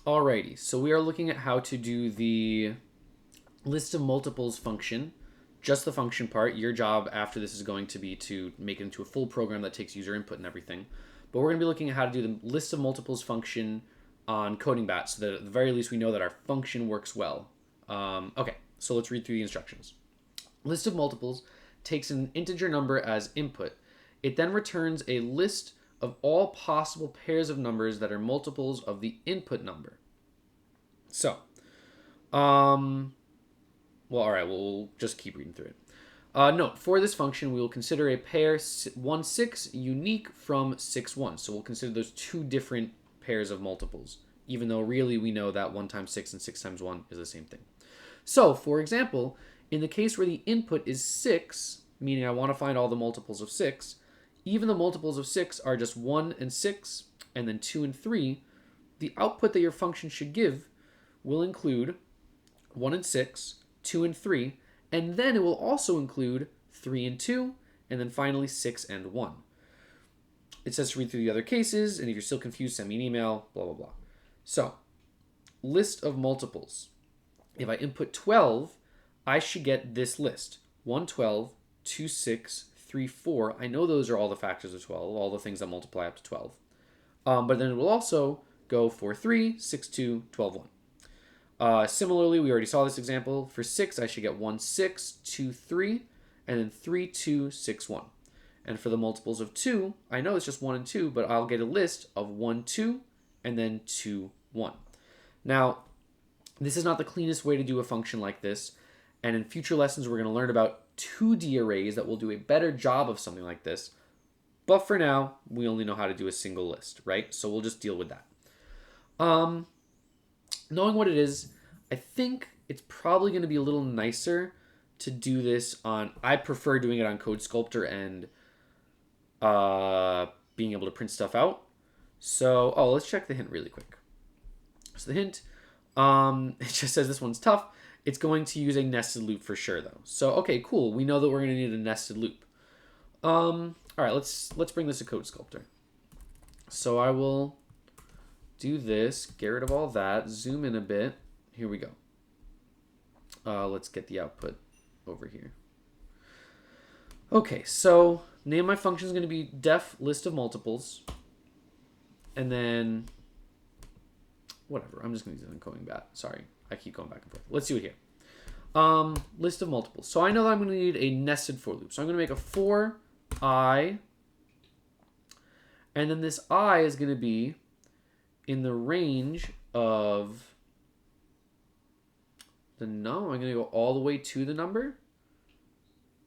Alrighty, so we are looking at how to do the list of multiples function, just the function part. Your job after this is going to be to make it into a full program that takes user input and everything. But we're going to be looking at how to do the list of multiples function on codingbat so that at the very least we know that our function works well. Okay, so let's read through the instructions. List of multiples takes an integer number as input. It then returns a list of all possible pairs of numbers that are multiples of the input number. So, well, all right, we'll just keep reading through it. Note, for this function, we will consider a pair 1, 6 unique from 6, 1. So we'll consider those two different pairs of multiples, even though really we know that 1 times 6 and 6 times 1 is the same thing. So, for example, in the case where the input is 6, meaning I want to find all the multiples of 6, even the multiples of 6 are just 1 and 6, and then 2 and 3, the output that your function should give will include 1 and 6, 2 and 3, and then it will also include 3 and 2, and then finally 6 and 1. It says to read through the other cases, and if you're still confused, send me an email, blah, blah, blah. So, list of multiples. If I input 12, I should get this list. 1, 12, 2, 6, 3, 4. I know those are all the factors of 12, all the things that multiply up to 12. But then it will also go 4, 3, 6, 2, 12, 1. Similarly, we already saw this example. For 6, I should get 1, 6, 2, 3, and then 3, 2, 6, 1. And for the multiples of 2, I know it's just 1 and 2, but I'll get a list of 1, 2, and then 2, 1. Now, this is not the cleanest way to do a function like this, and in future lessons, we're going to learn about 2D arrays that will do a better job of something like this. But for now, we only know how to do a single list, right? So we'll just deal with that. Knowing what it is, I think it's probably going to be a little nicer to do this on, I prefer doing it on Code Sculptor and being able to print stuff out. So, let's check the hint really quick. So the hint, it just says this one's tough. It's going to use a nested loop for sure, though. So, okay, cool. We know that we're going to need a nested loop. All right, let's bring this to Code Sculptor. So I will do this, get rid of all that, zoom in a bit. Here we go. Let's get the output over here. Okay, so name of my function is going to be def list of multiples. And then, whatever, I'm just going to use it in codingbat. Sorry, I keep going back and forth. Let's do it here. List of multiples. So I know that I'm going to need a nested for loop. So I'm going to make a for I. And then this I is going to be in the range of I'm going to go all the way to the number.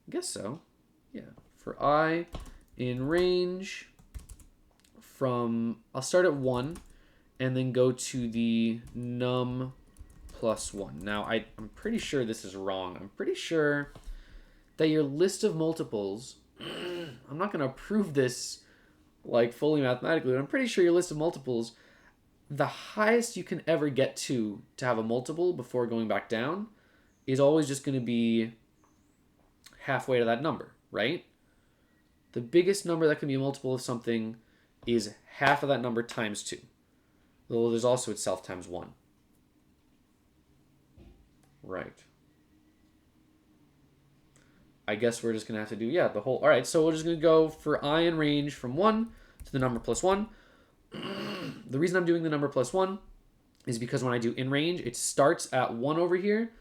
I guess so. Yeah. For I in range from, I'll start at 1 and then go to the num plus 1. Now, I'm pretty sure this is wrong. I'm pretty sure that your list of multiples, I'm not going to prove this like fully mathematically, but I'm pretty sure your list of multiples, the highest you can ever get to have a multiple before going back down is always just going to be halfway to that number, right? The biggest number that can be a multiple of something is half of that number times 2. Though there's also itself times 1. Right. I guess we're just going to have to do, the whole. All right, so we're just going to go for I in range from 1 to the number plus 1. The reason I'm doing the number plus 1 is because when I do in range, it starts at 1 over here,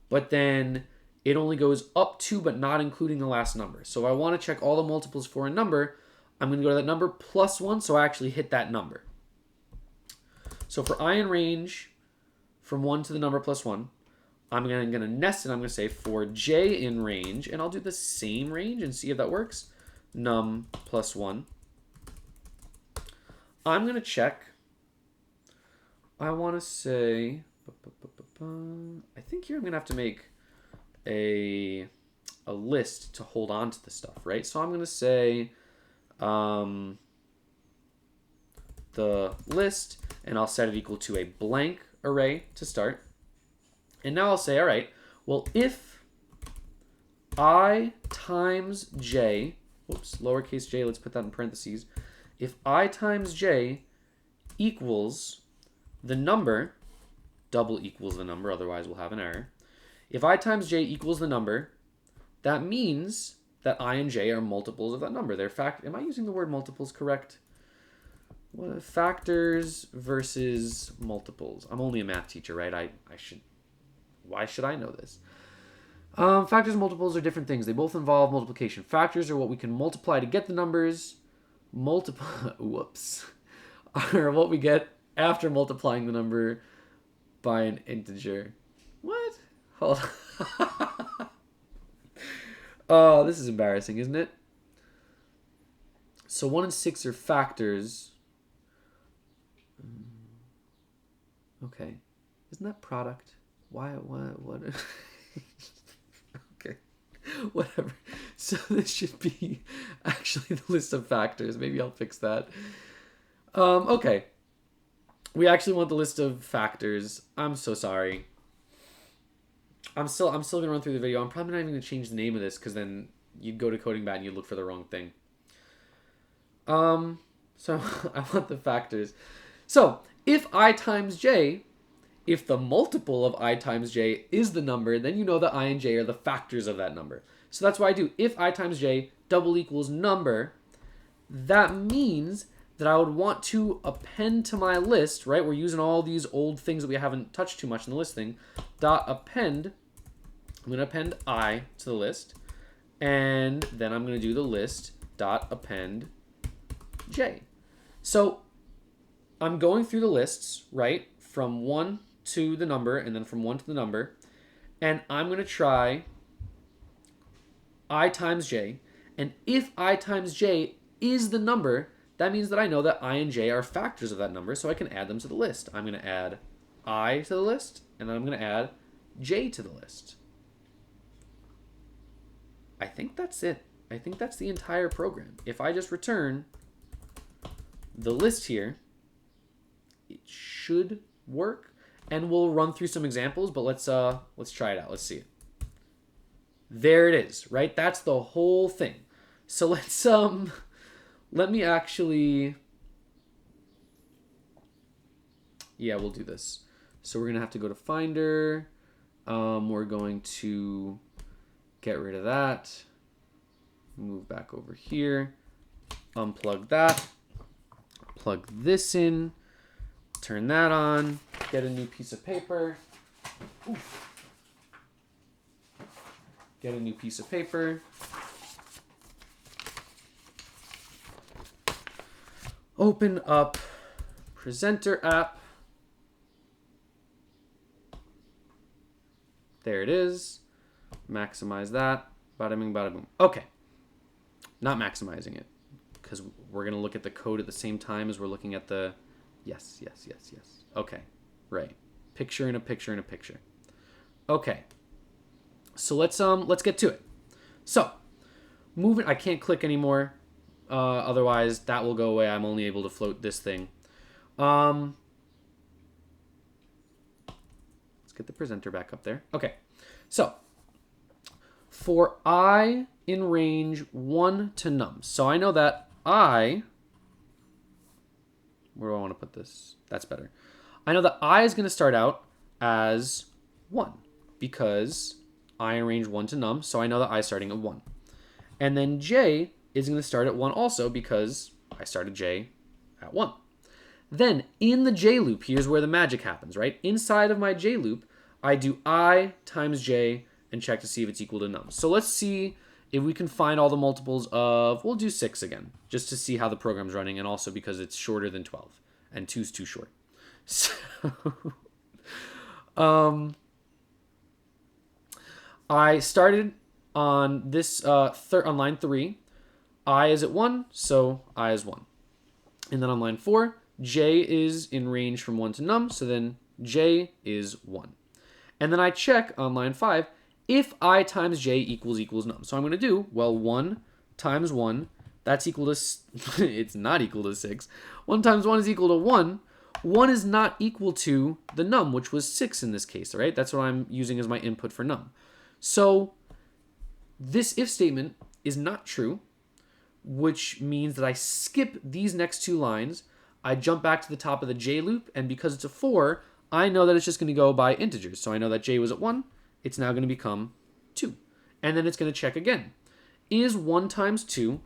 but then it only goes up to but not including the last number. So if I want to check all the multiples for a number, I'm going to go to that number plus 1, so I actually hit that number. So for I in range from 1 to the number plus 1, I'm going to nest it. I'm going to say for j in range, and I'll do the same range and see if that works. Num plus 1. I'm going to check. I want to say, I think here I'm going to have to make a list to hold on to the stuff, right? So I'm going to say the list, and I'll set it equal to a blank array to start. And now I'll say, all right, well, if I times j, lowercase j, let's put that in parentheses. If I times j equals the number double equals the number, otherwise we'll have an error. If I times j equals the number, that means that I and j are multiples of that number. They're am I using the word multiples correct? What, factors versus multiples. I'm only a math teacher, right? Why should I know this? Factors and multiples are different things. They both involve multiplication. Factors are what we can multiply to get the numbers. Whoops. Are what we get after multiplying the number by an integer. What? Hold on. Oh, this is embarrassing, isn't it? So 1 and 6 are factors. Okay. Isn't that product? Why? What? Okay. Whatever. So this should be actually the list of factors. Maybe I'll fix that. Okay. We actually want the list of factors. I'm so sorry. I'm still gonna run through the video. I'm probably not even gonna change the name of this because then you'd go to codingbat and you'd look for the wrong thing. So I want the factors. So if I times j, if the multiple of I times j is the number, then you know that I and j are the factors of that number. So that's why I do if I times j double equals number. That means that I would want to append to my list, right? We're using all these old things that we haven't touched too much in the list thing. Dot append. I'm going to append I to the list. And then I'm going to do the list dot append j. So I'm going through the lists, right? From 1 to the number and then from 1 to the number. And I'm going to try I times j. And if I times j is the number, that means that I know that I and j are factors of that number, so I can add them to the list. I'm going to add I to the list, and then I'm going to add j to the list. I think that's it. I think that's the entire program. If I just return the list here, it should work. And we'll run through some examples, but let's try it out. Let's see it. There it is, right? That's the whole thing. So let me actually, yeah, we'll do this. So we're gonna have to go to Finder. We're going to get rid of that. Move back over here. Unplug that. Plug this in. Turn that on. Get a new piece of paper. Oof. Get a new piece of paper. Open up Presenter app. There it is. Maximize that. Bada bing, bada boom. Okay. Not maximizing it because we're going to look at the code at the same time as we're looking at the... Yes. Okay. Right. Picture in a picture in a picture. Okay. So let's get to it. So, moving... I can't click anymore. Otherwise, that will go away. I'm only able to float this thing. Let's get the presenter back up there. Okay. So, for I in range 1 to num. So I know that I... Where do I want to put this? That's better. I know that I is going to start out as 1 because I in range 1 to num. So I know that I is starting at 1. And then j is going to start at 1 also because I started j at 1. Then in the j loop, here's where the magic happens, right? Inside of my j loop, I do I times j and check to see if it's equal to num. So let's see if we can find all the multiples of, we'll do 6 again, just to see how the program's running, and also because it's shorter than 12, and 2 is too short. So, I started on this on line 3. I is at 1, so I is 1. And then on line 4, j is in range from 1 to num, so then j is 1. And then I check on line 5 if I times j equals num. So I'm going to do, well, 1 times 1, that's equal to, it's not equal to 6. 1 times 1 is equal to 1. 1 is not equal to the num, which was 6 in this case, right? That's what I'm using as my input for num. So this if statement is not true, which means that I skip these next 2 lines. I jump back to the top of the j loop, and because it's a 4, I know that it's just going to go by integers. So I know that j was at 1, it's now going to become 2. And then it's going to check again. Is 1 times 2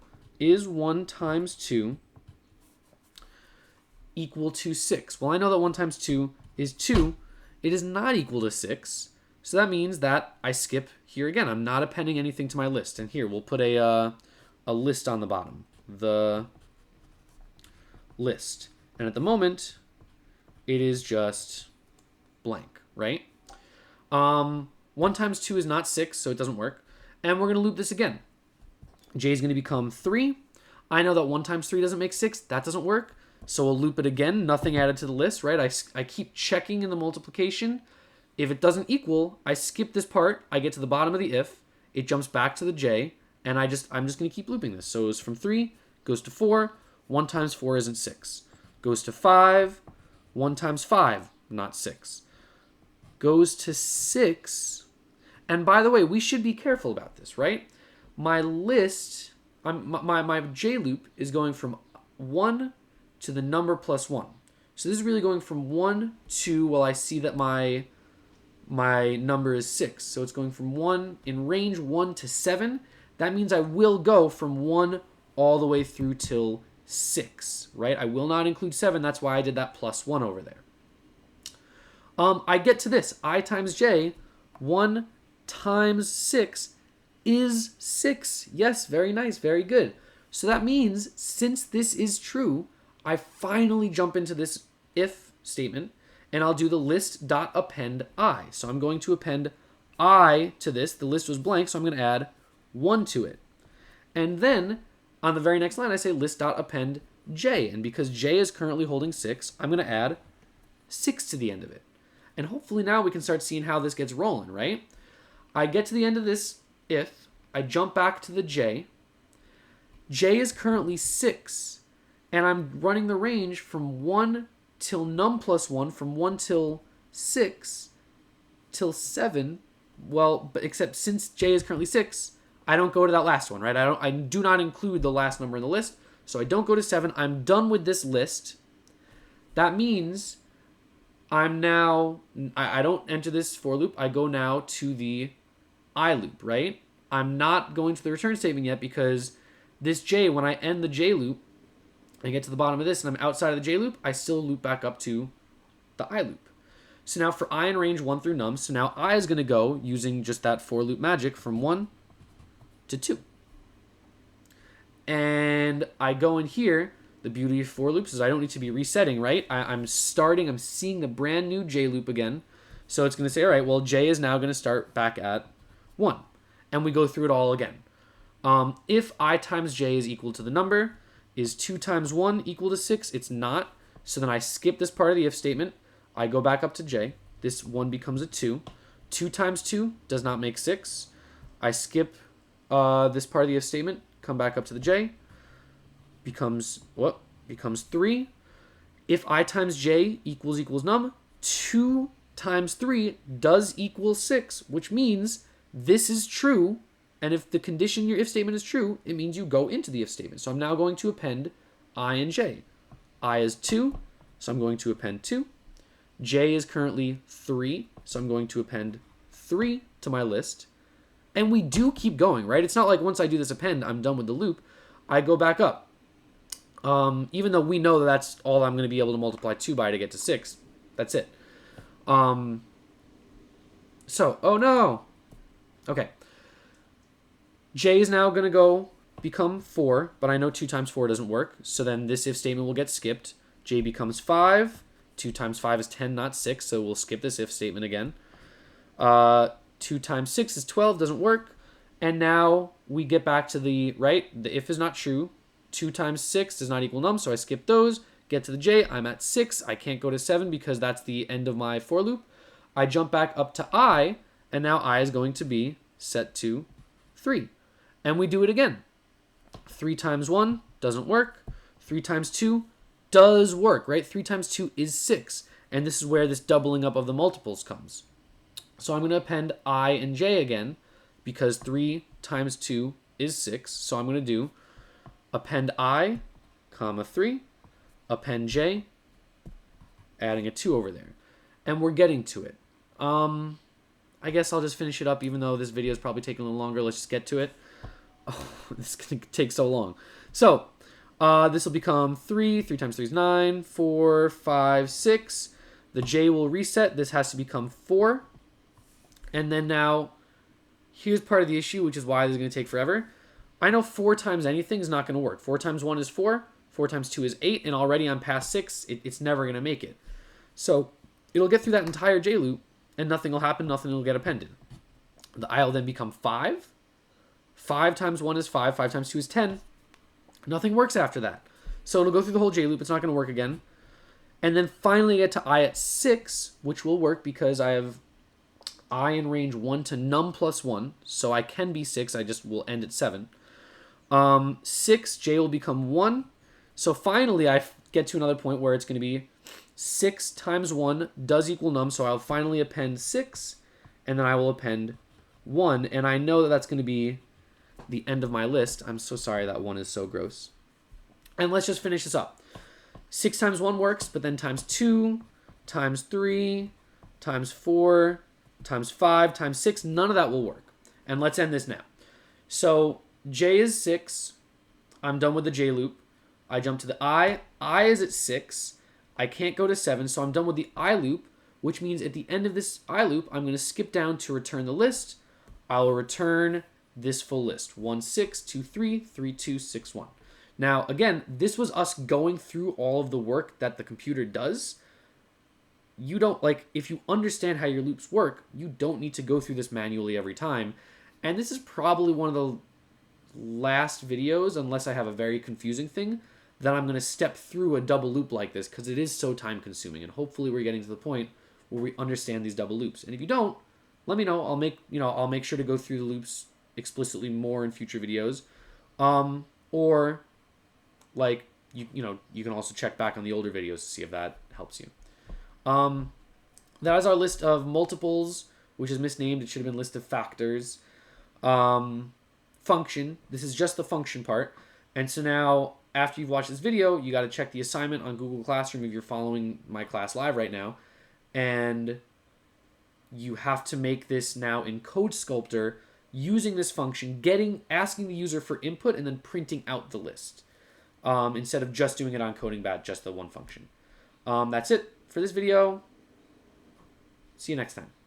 equal to 6? Well, I know that 1 times 2 is 2. It is not equal to 6. So that means that I skip here again. I'm not appending anything to my list. And here, we'll put a list on the bottom. The list. And at the moment, it is just blank, right? 1 times 2 is not 6, so it doesn't work. And we're going to loop this again. J is going to become 3. I know that 1 times 3 doesn't make 6. That doesn't work. So we'll loop it again. Nothing added to the list, right? I keep checking in the multiplication. If it doesn't equal, I skip this part. I get to the bottom of the if. It jumps back to the j. And I'm just going to keep looping this. So it's from 3, goes to 4. 1 times 4 isn't 6. Goes to 5. 1 times 5, not 6. Goes to 6. And by the way, we should be careful about this, right? My list, my j loop is going from 1 to the number plus 1. So this is really going from 1 to, well, I see that my number is 6. So it's going from 1, in range 1 to 7. That means I will go from 1 all the way through till 6, right? I will not include 7. That's why I did that plus 1 over there. I get to this. I times j, 1 times 6 is 6. Yes, very nice, very good. So that means, since this is true, I finally jump into this if statement, and I'll do the list.append I. So I'm going to append I to this. The list was blank, so I'm going to add 1 to it. And then, on the very next line, I say list.append j. And because j is currently holding 6, I'm going to add 6 to the end of it. And hopefully now we can start seeing how this gets rolling, right? I get to the end of this if, I jump back to the j. J is currently 6, and I'm running the range from 1 till num plus 1, from 1 till 6 till 7. Well, but except since j is currently 6, I don't go to that last one, right? I do not include the last number in the list, so I don't go to 7. I'm done with this list. That means I'm now, I don't enter this for loop. I go now to the I loop, right? I'm not going to the return statement yet because this j, when I end the j loop, I get to the bottom of this and I'm outside of the j loop, I still loop back up to the I loop. So now for I in range 1 through num, so now I is going to go using just that for loop magic from 1 to 2. And I go in here. The beauty of for loops is I don't need to be resetting, right? I'm seeing the brand new j loop again. So it's going to say, all right, well, j is now going to start back at 1. And we go through it all again. If I times j is equal to the number, is 2 times 1 equal to 6? It's not. So then I skip this part of the if statement. I go back up to j. This 1 becomes a 2. 2 times 2 does not make 6. I skip this part of the if statement, come back up to the j. Becomes 3. If I times j equals num, 2 times 3 does equal 6, which means this is true. And if the condition in your if statement is true, it means you go into the if statement. So I'm now going to append I and j. I is 2, so I'm going to append 2. J is currently 3, so I'm going to append 3 to my list. And we do keep going, right? It's not like once I do this append, I'm done with the loop. I go back up. Even though we know that that's all I'm going to be able to multiply 2 by to get to 6. That's it. Oh no. Okay. J is now going to go become 4, but I know 2 times 4 doesn't work. So then this if statement will get skipped. J becomes 5. 2 times 5 is 10, not 6, so we'll skip this if statement again. 2 times 6 is 12, doesn't work. And now we get back to the, right, the if is not true. 2 times 6 does not equal num, so I skip those. Get to the j, I'm at 6. I can't go to 7 because that's the end of my for loop. I jump back up to I, and now I is going to be set to 3. And we do it again. 3 times 1 doesn't work. 3 times 2 does work, right? 3 times 2 is 6. And this is where this doubling up of the multiples comes. So I'm going to append I and j again because 3 times 2 is 6. So I'm going to do append I, comma 3, append j, adding a 2 over there. And we're getting to it. I guess I'll just finish it up, even though this video is probably taking a little longer. Let's just get to it. Oh, this is going to take so long. So, this will become 3. 3 times 3 is 9. 4, 5, 6. The j will reset. This has to become 4. And then now, here's part of the issue, which is why this is going to take forever. I know 4 times anything is not going to work. 4 times 1 is 4. 4 times 2 is 8. And already I'm past 6. It's never going to make it. So, it'll get through that entire j loop, and nothing will happen. Nothing will get appended. The I will then become 5. 5 times 1 is 5. 5 times 2 is 10. Nothing works after that. So it'll go through the whole j loop. It's not going to work again. And then finally get to I at 6, which will work because I have I in range 1 to num plus 1. So I can be 6. I just will end at 7. 6, j will become 1. So finally I get to another point where it's going to be 6 times 1 does equal num. So I'll finally append 6. And then I will append 1. And I know that that's going to be the end of my list. I'm so sorry that 1 is so gross. And let's just finish this up. 6 times 1 works, but then times 2, times 3, times 4, times 5, times 6, none of that will work. And let's end this now. So j is 6. I'm done with the j loop. I jump to the I. I is at 6. I can't go to 7, so I'm done with the I loop, which means at the end of this I loop, I'm going to skip down to return the list. I will return this full list. 1, 6, 2, 3, 3, 2, 6, 1. Now, again, this was us going through all of the work that the computer does. You don't, like, if you understand how your loops work, you don't need to go through this manually every time. And this is probably one of the last videos, unless I have a very confusing thing, that I'm going to step through a double loop like this, because it is so time consuming. And hopefully we're getting to the point where we understand these double loops. And if you don't, let me know. I'll make sure to go through the loops explicitly more in future videos. Or like you can also check back on the older videos to see if that helps you. That is our list of multiples, which is misnamed. It should have been list of factors. Function. This is just the function part. And so now, after you've watched this video, you got to check the assignment on Google Classroom if you're following my class live right now. And you have to make this now in Code Sculptor using this function, asking the user for input and then printing out the list. Instead of just doing it on codingbat, just the one function. That's it for this video. See you next time.